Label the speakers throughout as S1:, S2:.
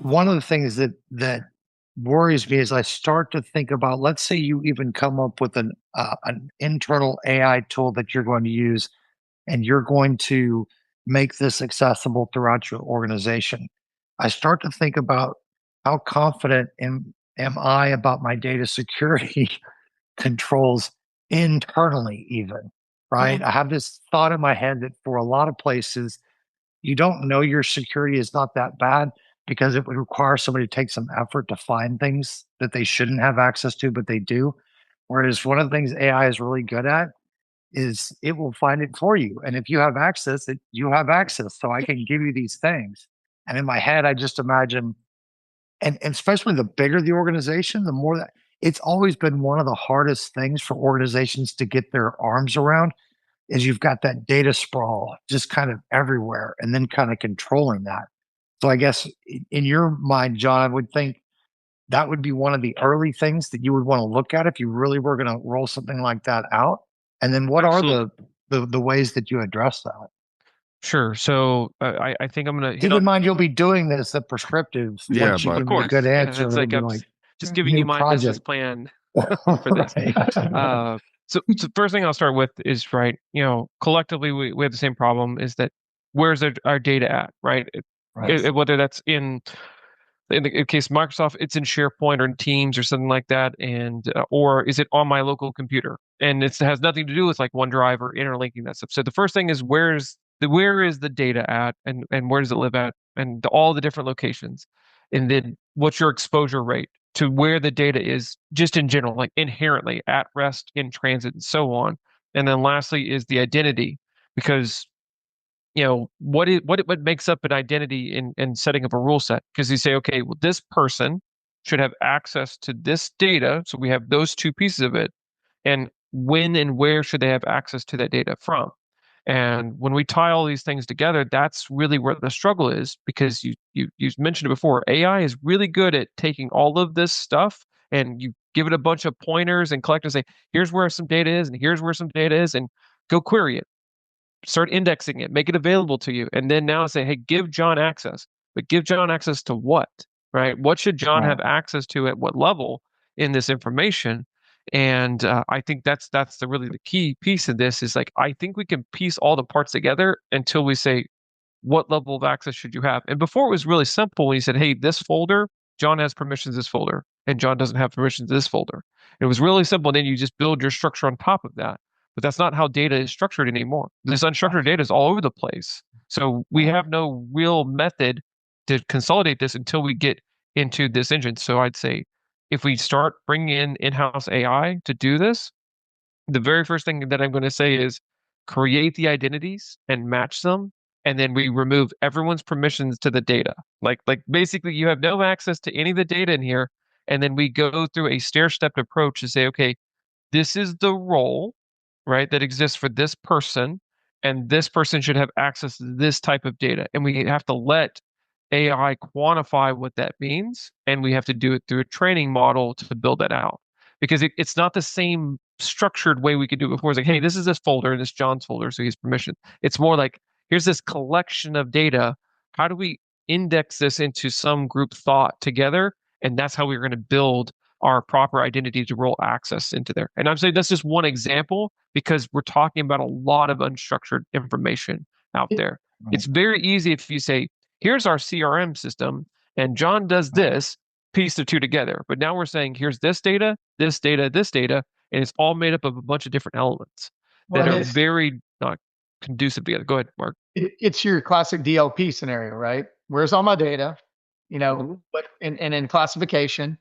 S1: One of the things that worries me is I start to think about, let's say you even come up with an internal AI tool that you're going to use, and you're going to make this accessible throughout your organization. I start to think about how confident am I about my data security controls internally, even, right? I have this thought in my head that for a lot of places, you don't know your security is not that bad because it would require somebody to take some effort to find things that they shouldn't have access to, but they do. Whereas one of the things AI is really good at is it will find it for you. And if you have access, you have access. So I can give you these things. And in my head, I just imagine, and especially the bigger the organization, the more that it's always been one of the hardest things for organizations to get their arms around is you've got that data sprawl just kind of everywhere and then kind of controlling that. So I guess in your mind, John, I would think that would be one of the early things that you would want to look at if you really were going to roll something like that out. And then what are
S2: Absolutely.
S1: the ways that you address that?
S2: Sure. So I think I'm going to hit
S1: Keep in
S2: on,
S1: mind, you'll be doing this the prescriptives.
S3: Yeah,
S1: Once you
S3: but
S2: of
S1: give me a good
S2: course, yeah,
S1: answer,
S2: it's
S1: it'll
S2: like
S1: be
S2: I'm
S1: like
S2: just giving you
S1: new
S2: my business
S1: project.
S2: plan for this. Uh, so first thing I'll start with is, right, collectively we have the same problem, is that where's our data at, right?
S1: Right.
S2: Whether that's in the case of Microsoft, it's in SharePoint or in Teams or something like that, and or is it on my local computer? And it has nothing to do with like OneDrive or interlinking that stuff. So the first thing is where is the data at, and where does it live at, and all the different locations, and then what's your exposure rate to where the data is just in general, like inherently at rest, in transit, and so on. And then lastly is the identity, because what makes up an identity in setting up a rule set, because you say, okay, well, this person should have access to this data, so we have those two pieces of it, and when and where should they have access to that data from. And when we tie all these things together, that's really where the struggle is, because you mentioned it before. AI is really good at taking all of this stuff, and you give it a bunch of pointers and collect and say, here's where some data is, and here's where some data is, and go query it, start indexing it, make it available to you, and then now say, hey, give John access. But give John access to what, right? What should John
S1: Right.
S2: have access to at what level in this information? And I think that's the key piece of this, is like, I think we can piece all the parts together until we say, what level of access should you have? And before, it was really simple when you said, hey, this folder, John has permissions to this folder, and John doesn't have permissions to this folder. It was really simple. And then you just build your structure on top of that. But that's not how data is structured anymore. This unstructured data is all over the place. So we have no real method to consolidate this until we get into this engine. So I'd say if we start bringing in in-house AI to do this, the very first thing that I'm going to say is create the identities and match them, and then we remove everyone's permissions to the data. Like basically you have no access to any of the data in here, and then we go through a stair-stepped approach to say, okay, this is the role, right, that exists for this person, and this person should have access to this type of data. And we have to let AI quantify what that means, and we have to do it through a training model to build that out. Because it's not the same structured way we could do it before. It's like, hey, this is this folder, and this John's folder, so he's permission. It's more like, here's this collection of data. How do we index this into some group thought together? And that's how we're going to build our proper identity to roll access into there. And I'm saying that's just one example, because we're talking about a lot of unstructured information out there.
S1: Right.
S2: It's very easy if you say, here's our CRM system, and John does this, piece the two together. But now we're saying, here's this data, this data, this data, and it's all made up of a bunch of different elements
S4: Well,
S2: that
S4: and
S2: are very not conducive together. Go ahead, Mark.
S4: it's your classic DLP scenario, right? Where's all my data? But and in classification,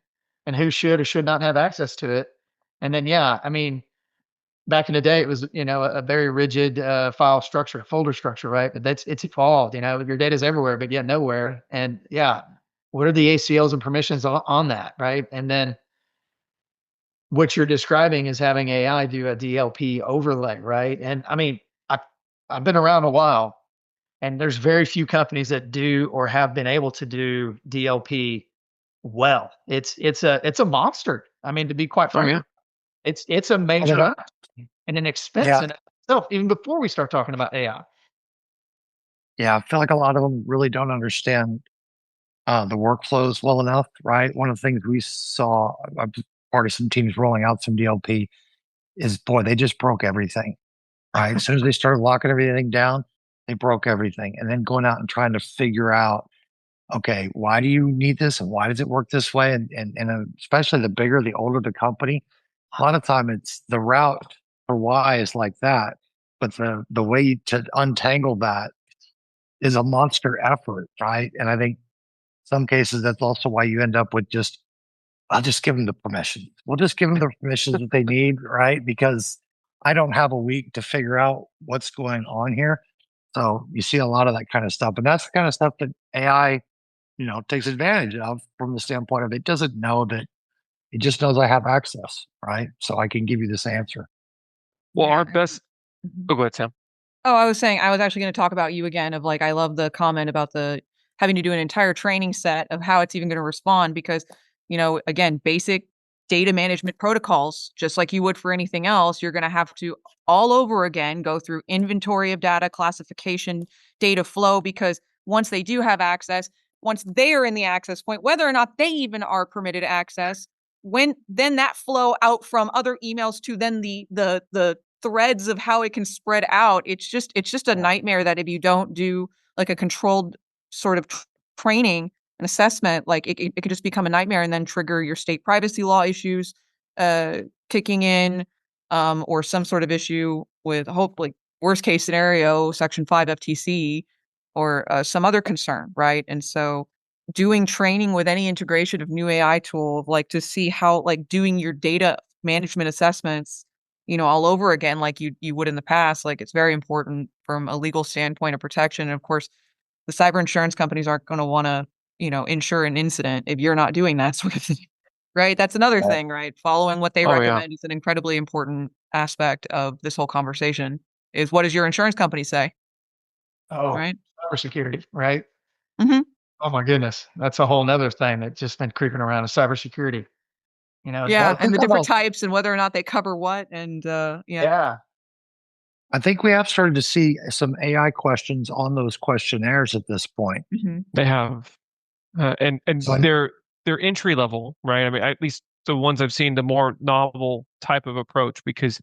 S4: and who should or should not have access to it. And then, yeah, I mean, back in the day, it was, a very rigid file structure, folder structure, right? But it's evolved. Your data's everywhere, but yet nowhere. And yeah, what are the ACLs and permissions on that, right? And then what you're describing is having AI do a DLP overlay, right? And I mean, I've been around a while. And there's very few companies that do or have been able to do DLP well. It's a monster. I mean, to be quite
S2: Oh
S4: frank,
S2: yeah.
S4: it's a
S1: I mean,
S4: major and an expense
S1: yeah,
S4: in itself, even before we start talking about AI.
S1: yeah. I feel like a lot of them really don't understand the workflows well enough, right? One of the things we saw, I'm part of some teams rolling out some DLP, is boy, they just broke everything, right? As soon as they started locking everything down, they broke everything. And then going out and trying to figure out, okay, why do you need this and why does it work this way? And especially the bigger, the older the company, a lot of time it's the route for why is like that. But the way to untangle that is a monster effort, right? And I think some cases that's also why you end up with just I'll just give them the permission. We'll just give them the permissions that they need, right? Because I don't have a week to figure out what's going on here. So you see a lot of that kind of stuff. And that's the kind of stuff that AI, takes advantage of from the standpoint of it doesn't know that it just knows I have access, right? So I can give you this answer.
S2: Well, our
S3: Yeah.
S2: best.
S3: Mhm.
S2: Oh, go ahead, Sam.
S3: Oh, I was saying I was actually going to talk about you again of like I love the comment about the having to do an entire training set of how it's even going to respond because, again, basic data management protocols, just like you would for anything else, you're going to have to all over again go through inventory of data, classification, data flow because once they do have access, once they are in the access point, whether or not they even are permitted access, when then that flow out from other emails to then the threads of how it can spread out. It's just a nightmare that if you don't do like a controlled sort of training and assessment, like it could just become a nightmare and then trigger your state privacy law issues kicking in, or some sort of issue with hopefully worst case scenario, Section 5 FTC or some other concern, right? And so doing training with any integration of new AI tool, like to see how like doing your data management assessments all over again, like you would in the past. Like it's very important from a legal standpoint of protection. And of course, the cyber insurance companies aren't going to want to, insure an incident if you're not doing that sort of thing, right? That's another
S1: Right.
S3: thing, right? Following what they
S2: Oh yeah.
S3: recommend is an incredibly important aspect of this whole conversation. Is what does your insurance company say,
S4: Oh,
S3: right?
S4: cybersecurity, right?
S3: Hmm.
S4: Oh my goodness, that's a whole nother thing that's just been creeping around is cybersecurity.
S1: Well,
S3: Yeah,
S1: I
S3: and
S1: think
S3: the
S1: on
S3: different
S1: the
S3: types and whether or not they cover what, and yeah,
S4: yeah,
S1: I think we have started to see some AI questions on those questionnaires at this point.
S3: hmm
S2: They have, and
S1: So I,
S2: they're entry level, right? I mean, at least the ones I've seen, the more novel type of approach, because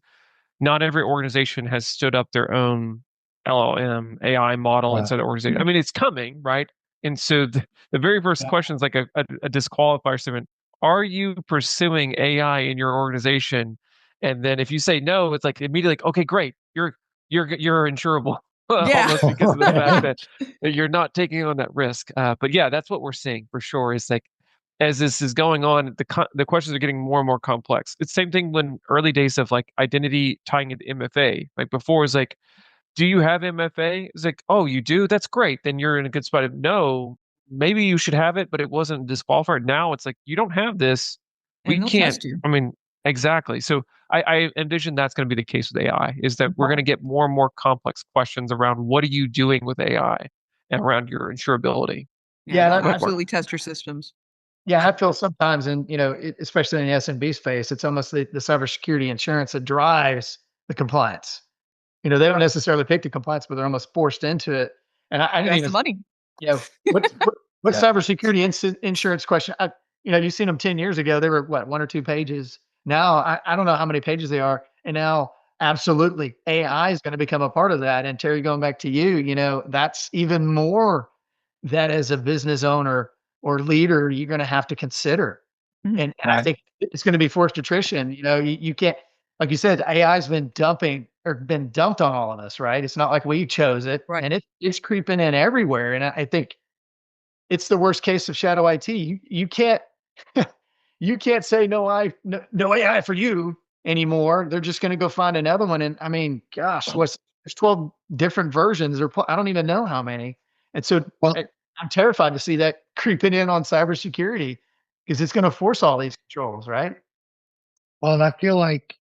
S2: not every organization has stood up their own LLM AI model
S1: right.
S2: inside the organization. I mean, it's coming, right? And so the very first question is like a disqualifier statement. Are you pursuing AI in your organization? And then if you say no, it's like immediately like, okay, great, you're insurable.
S3: yeah.
S2: Almost because of the fact that you're not taking on that risk. But yeah, that's what we're seeing for sure. Is like as this is going on, the questions are getting more and more complex. It's the same thing when early days of like identity tying into MFA. Like before, is like, do you have MFA? It's like, oh, you do. That's great. Then you're in a good spot. Of no, maybe you should have it, but it wasn't disqualified. Now it's like you don't have this. We
S3: And they'll
S2: can't.
S3: test you.
S2: I mean, exactly. So I envision that's going to be the case with AI. Is that we're going to get more and more complex questions around what are you doing with AI and around your insurability.
S3: Yeah,
S4: yeah.
S3: they'll
S4: And
S2: Before.
S3: absolutely test your systems.
S4: I feel sometimes, and especially in the SMB space, it's almost the cybersecurity insurance that drives the compliance. They don't necessarily pick the compliance, but they're almost forced into it. And I didn't
S3: That's
S4: even,
S3: the money.
S4: what
S1: Yeah.
S4: cybersecurity insurance question? You've seen them 10 years ago. They were what, 1 or 2 pages. Now I don't know how many pages they are. And now absolutely AI is going to become a part of that. And Terry, going back to you, that's even more that as a business owner or leader, you're going to have to consider.
S3: Mhm.
S4: And I
S1: Right.
S4: think it's going to be forced attrition. You can't, like you said, AI's been been dumped on all of us, right? It's not like we chose it,
S3: Right.
S4: and it's creeping in everywhere. And I think it's the worst case of shadow IT. You can't you can't say no AI for you anymore. They're just going to go find another one. And I mean, gosh, there's 12 different versions, or I don't even know how many. And so
S1: Well,
S4: I'm terrified to see that creeping in on cybersecurity because it's going to force all these controls, right?
S1: and I feel like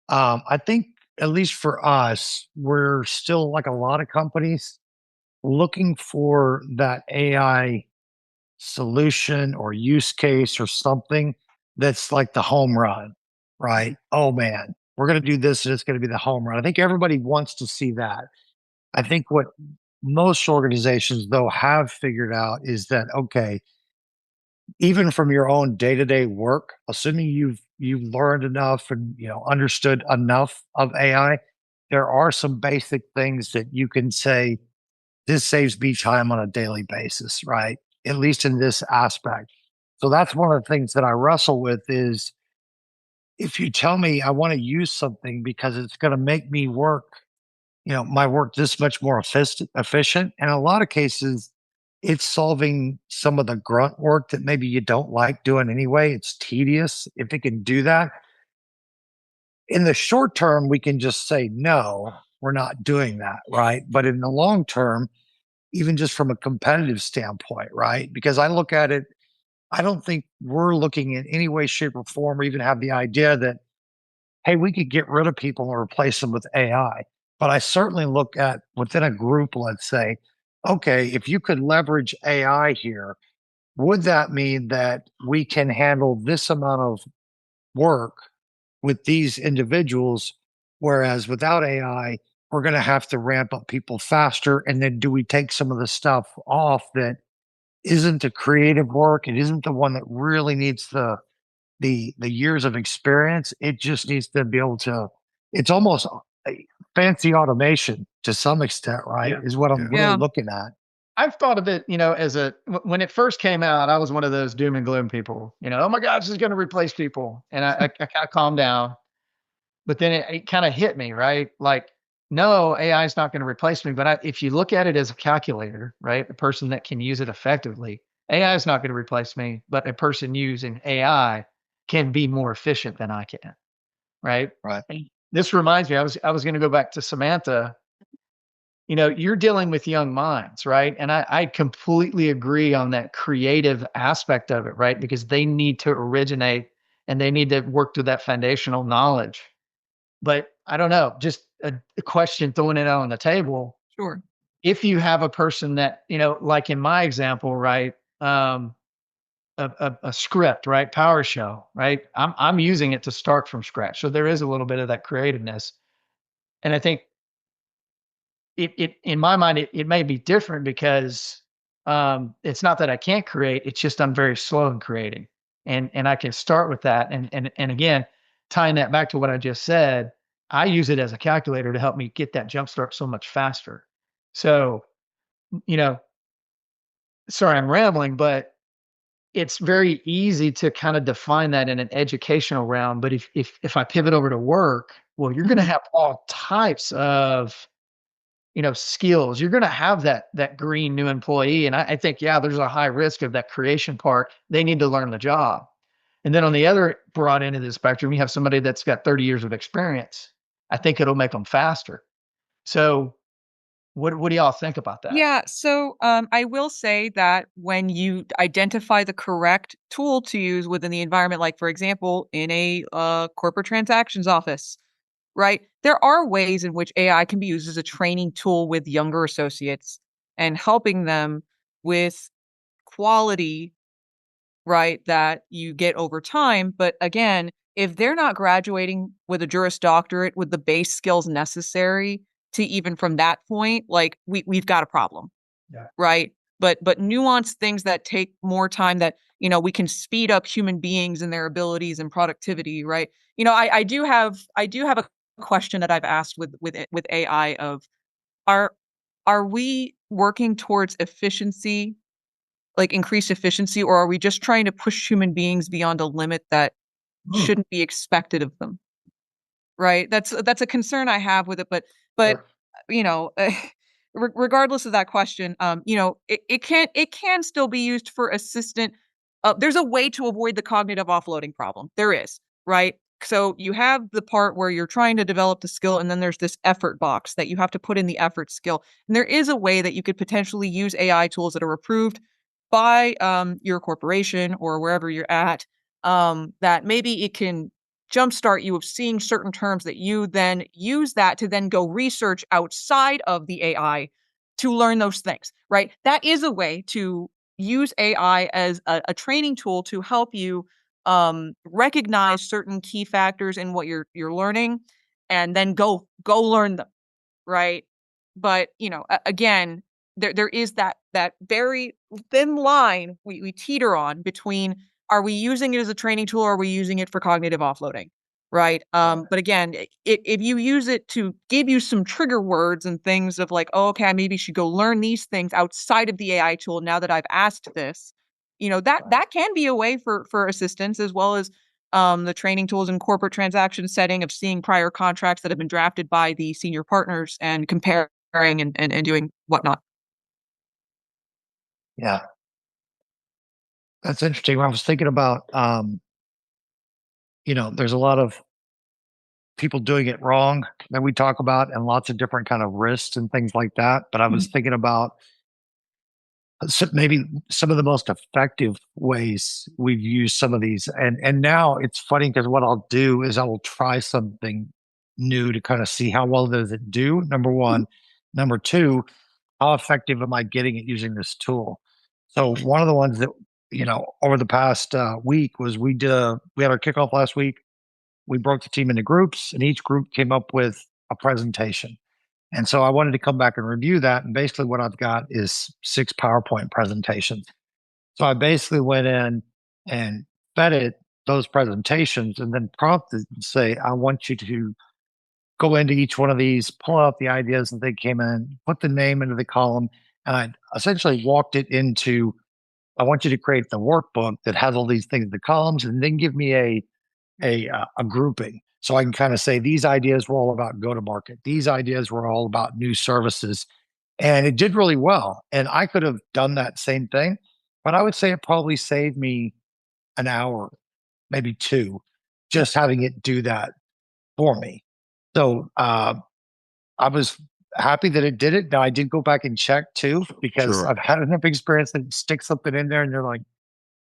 S1: I think at least for us, we're still like a lot of companies looking for that AI solution or use case or something that's like the home run, right? Oh man, we're going to do this and it's going to be the home run. I think everybody wants to see that. I think what most organizations though have figured out is that okay, even from your own day-to-day work, assuming you've learned enough and understood enough of AI, there are some basic things that you can say this saves me time on a daily basis, right? At least in this aspect. So that's one of the things that I wrestle with is if you tell me I want to use something because it's going to make me work, my work this much more efficient. And in a lot of cases, it's solving some of the grunt work that maybe you don't like doing anyway. It's tedious. If it can do that in the short term, we can just say, no, we're not doing that. Right. But in the long term, even just from a competitive standpoint, right? Because I look at it, I don't think we're looking in any way, shape, or form, or even have the idea that, hey, we could get rid of people and replace them with AI. But I certainly look at within a group, let's say, okay, if you could leverage AI here, would that mean that we can handle this amount of work with these individuals? Whereas without AI, we're going to have to ramp up people faster. And then do we take some of the stuff off that isn't the creative work? It isn't the one that really needs the years of experience. It just needs to be able to. It's almost a fancy automation to some extent, right?
S4: Yeah.
S1: Is what I'm
S3: Yeah.
S1: really looking at.
S4: I've thought of it, as when it first came out, I was one of those doom and gloom people, oh my gosh, this is going to replace people. And I kind of calmed down, but then it kind of hit me, right? Like, no, AI is not going to replace me. But if you look at it as a calculator, right? A person that can use it effectively, AI is not going to replace me, but a person using AI can be more efficient than I can, right?
S1: Right.
S4: And this reminds me, I was going to go back to Samantha. You're dealing with young minds, right? And I completely agree on that creative aspect of it, right? Because they need to originate and they need to work through that foundational knowledge. But I don't know, just a question throwing it out on the table.
S3: Sure.
S4: If you have a person that, like in my example, right? A script, right? PowerShell, right? I'm using it to start from scratch. So there is a little bit of that creativeness. And I think it in my mind, it may be different because it's not that I can't create, it's just I'm very slow in creating. And I can start with that. And again, tying that back to what I just said, I use it as a calculator to help me get that jump start so much faster. So, you know, sorry, I'm rambling, but it's very easy to kind of define that in an educational realm. But if I pivot over to work, well, you're going to have all types of skills. You're going to have that green new employee, and I think there's a high risk of that creation part. They need to learn the job, and then on the other broad end of the spectrum, you have somebody that's got 30 years of experience. I think it'll make them faster. So, what do y'all think about that?
S3: Yeah, so I will say that when you identify the correct tool to use within the environment, like for example, in a corporate transactions office, right? There are ways in which AI can be used as a training tool with younger associates and helping them with quality, right, that you get over time. But again, if they're not graduating with a Juris Doctorate with the base skills necessary to even from that point, like we've got a problem.
S4: Yeah.
S3: Right. But nuanced things that take more time that, we can speed up human beings and their abilities and productivity. Right. I do have a question that I've asked with AI of are we working towards efficiency, like increased efficiency, or are we just trying to push human beings beyond a limit that shouldn't be expected of them? Right? That's a concern I have with it, but
S4: Sure.
S3: you know, regardless of that question, it can still be used for assistant. There's a way to avoid the cognitive offloading problem. There is, right? So you have the part where you're trying to develop the skill, and then there's this effort box that you have to put in the effort skill. And there is a way that you could potentially use AI tools that are approved by your corporation or wherever you're at, that maybe it can jumpstart you of seeing certain terms that you then use that to then go research outside of the AI to learn those things, right? That is a way to use AI as a training tool to help you recognize certain key factors in what you're learning, and then go learn them, right? But again, there is that very thin line we teeter on between, are we using it as a training tool or are we using it for cognitive offloading, right? But again, if you use it to give you some trigger words and things of like, oh, okay, I maybe should go learn these things outside of the AI tool now that I've asked this, that can be a way for assistance, as well as the training tools in corporate transaction setting of seeing prior contracts that have been drafted by the senior partners and comparing and doing whatnot.
S1: Yeah, that's interesting. When I was thinking about, there's a lot of people doing it wrong that we talk about, and lots of different kind of risks and things like that. But I was thinking about maybe some of the most effective ways we've used some of these. And now it's funny because what I'll do is I will try something new to kind of see how well does it do. Number one. Number two, how effective am I getting at using this tool? So one of the ones that, over the past week was we had our kickoff last week. We broke the team into groups, and each group came up with a presentation. And so I wanted to come back and review that. And basically, what I've got is 6 PowerPoint presentations. So I basically went in and fed it those presentations, and then prompted and say, I want you to go into each one of these, pull out the ideas that they came in, put the name into the column. And I essentially walked it into, I want you to create the workbook that has all these things in the columns, and then give me a grouping. So I can kind of say these ideas were all about go to market. These ideas were all about new services. And it did really well. And I could have done that same thing, but I would say it probably saved me an hour, maybe 2, just having it do that for me. So I was happy that it did it. Now I did go back and check too, because
S5: Sure.
S1: I've had enough experience that stick something in there and they're like,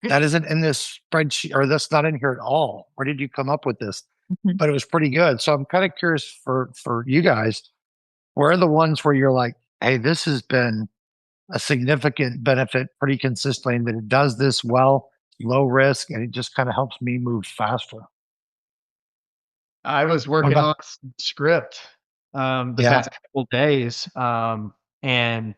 S1: that isn't in this spreadsheet, or that's not in here at all. Where did you come up with this? But it was pretty good. So I'm kind of curious for you guys, where are the ones where you're like, hey, this has been a significant benefit pretty consistently, and that it does this well, low risk, and it just kind of helps me move faster.
S4: I was
S1: What
S4: working
S1: about?
S4: on some script the
S1: Yeah.
S4: past couple days, and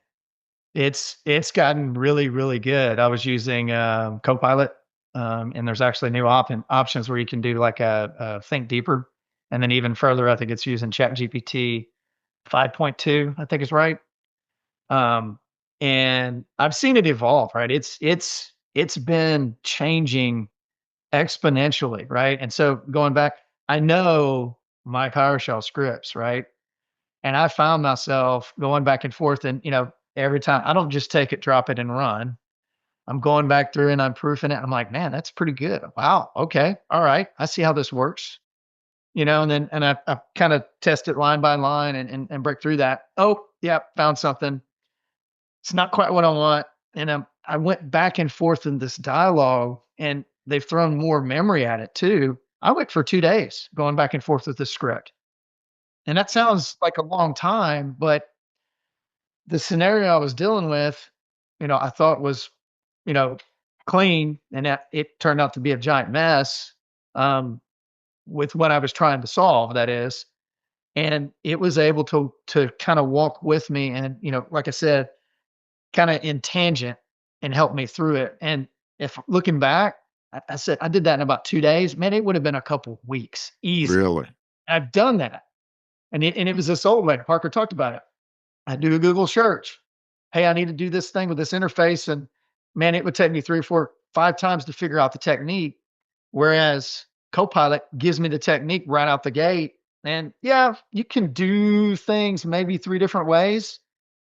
S4: it's gotten really, really good. I was using Copilot, and there's actually new options where you can do like a think deeper, and then even further, I think it's using ChatGPT 5.2. I think is right. Um, and I've seen it evolve. Right, it's been changing exponentially, right? And so going back, I know my PowerShell scripts, right? And I found myself going back and forth, and every time I don't just take it, drop it, and run. I'm going back through and I'm proofing it. I'm like, man, that's pretty good. Wow. Okay. All right. I see how this works. And I kind of test it line by line and break through that. Oh, yeah, found something. It's not quite what I want. And I went back and forth in this dialogue, and they've thrown more memory at it too. I went for 2 days going back and forth with the script. And that sounds like a long time, but the scenario I was dealing with, I thought was, you know, clean, and that it turned out to be a giant mess, um, with what I was trying to solve, that is. And it was able to kind of walk with me and, like I said, kind of in tangent and help me through it. And if looking back, I said I did that in about 2 days. Man, it would have been a couple weeks, easy.
S5: Really?
S4: I've done that, and it was this old lady. Parker talked about it. I do a Google search. Hey, I need to do this thing with this interface, and man, it would take me 3, 4, 5 times to figure out the technique. Whereas Copilot gives me the technique right out the gate. And yeah, you can do things maybe 3 different ways,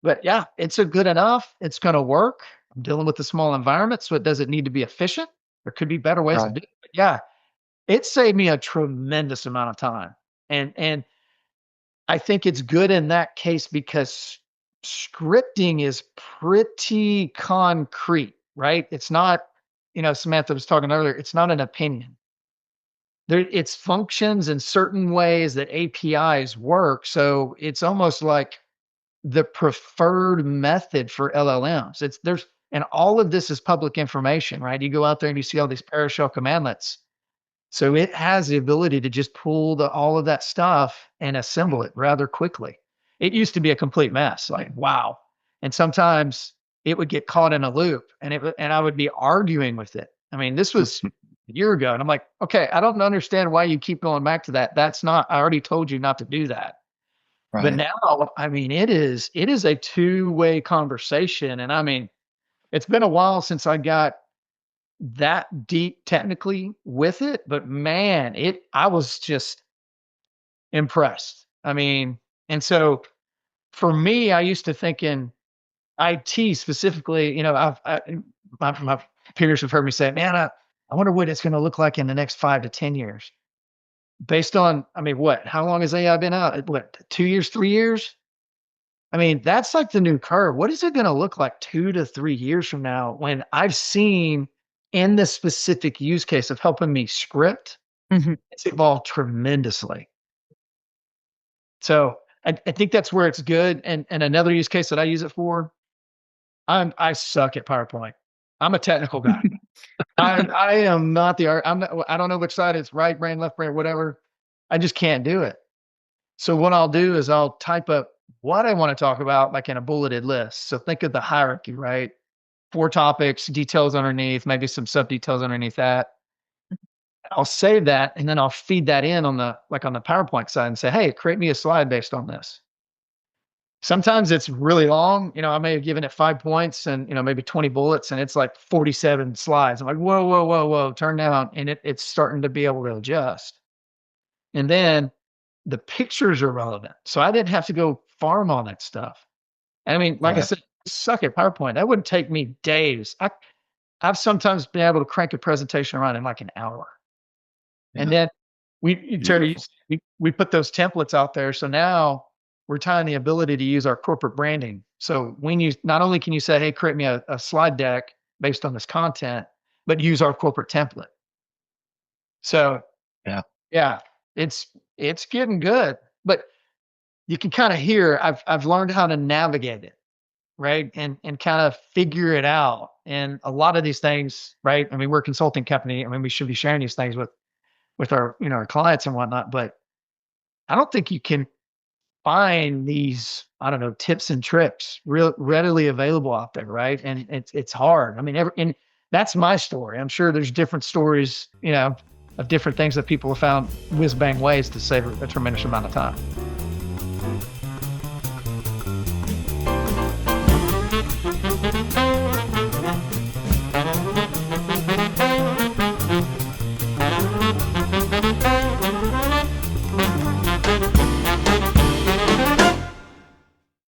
S4: but yeah, it's a good enough. It's going to work. I'm dealing with a small environment, so it doesn't need to be efficient. There could be better ways to
S1: Right.
S4: do it. But yeah, it saved me a tremendous amount of time. And I think it's good in that case because scripting is pretty concrete, right? It's not, Samantha was talking earlier, it's not an opinion. it's functions in certain ways that APIs work. So it's almost like the preferred method for LLMs. And all of this is public information, right? You go out there and you see all these PowerShell commandlets. So it has the ability to just pull all of that stuff and assemble it rather quickly. It used to be a complete mess, like, wow. And sometimes it would get caught in a loop and I would be arguing with it. I mean, this was a year ago. And I'm like, okay, I don't understand why you keep going back to that. I already told you not to do that. But
S1: Right.
S4: now, I mean, it is a two-way conversation. And I mean, it's been a while since I got that deep technically with it, but man, I was just impressed. I mean, and so for me, I used to think in IT specifically, my peers have heard me say, man, I wonder what it's going to look like in the next 5 to 10 years. Based on, I mean, how long has AI been out? What, 2 years, 3 years? I mean, that's like the new curve. What is it going to look like 2 to 3 years from now when I've seen in the specific use case of helping me script, it's evolved tremendously. So I think that's where it's good. And another use case that I use it for, I suck at PowerPoint. I'm a technical guy. I am not I don't know which side it's right brain, left brain, whatever. I just can't do it. So what I'll do is I'll type up what I want to talk about, like in a bulleted list. So think of the hierarchy, right? 4 topics, details underneath, maybe some sub details underneath that. I'll save that and then I'll feed that in on the PowerPoint side and say, hey, create me a slide based on this. Sometimes it's really long. I may have given it 5 points and, maybe 20 bullets and it's like 47 slides. I'm like, whoa, whoa, whoa, whoa, turn down. And it's starting to be able to adjust. And then the pictures are relevant. So I didn't have to go farm all that stuff. And I mean, like I said, I suck at PowerPoint. That wouldn't take me days. I've sometimes been able to crank a presentation around in like an hour.
S1: Yeah.
S4: And then we put those templates out there. So now we're tying the ability to use our corporate branding. So not only can you say, hey, create me a slide deck based on this content, but use our corporate template. So yeah, it's getting good, but you can kind of hear I've learned how to navigate it, right? And kind of figure it out. And a lot of these things, right? I mean, we're a consulting company. I mean, we should be sharing these things with our, our clients and whatnot, but I don't think you can find these, I don't know, tips and tricks readily available out there, right? And it's hard. I mean, and that's my story. I'm sure there's different stories, of different things that people have found whiz bang ways to save a tremendous amount of time.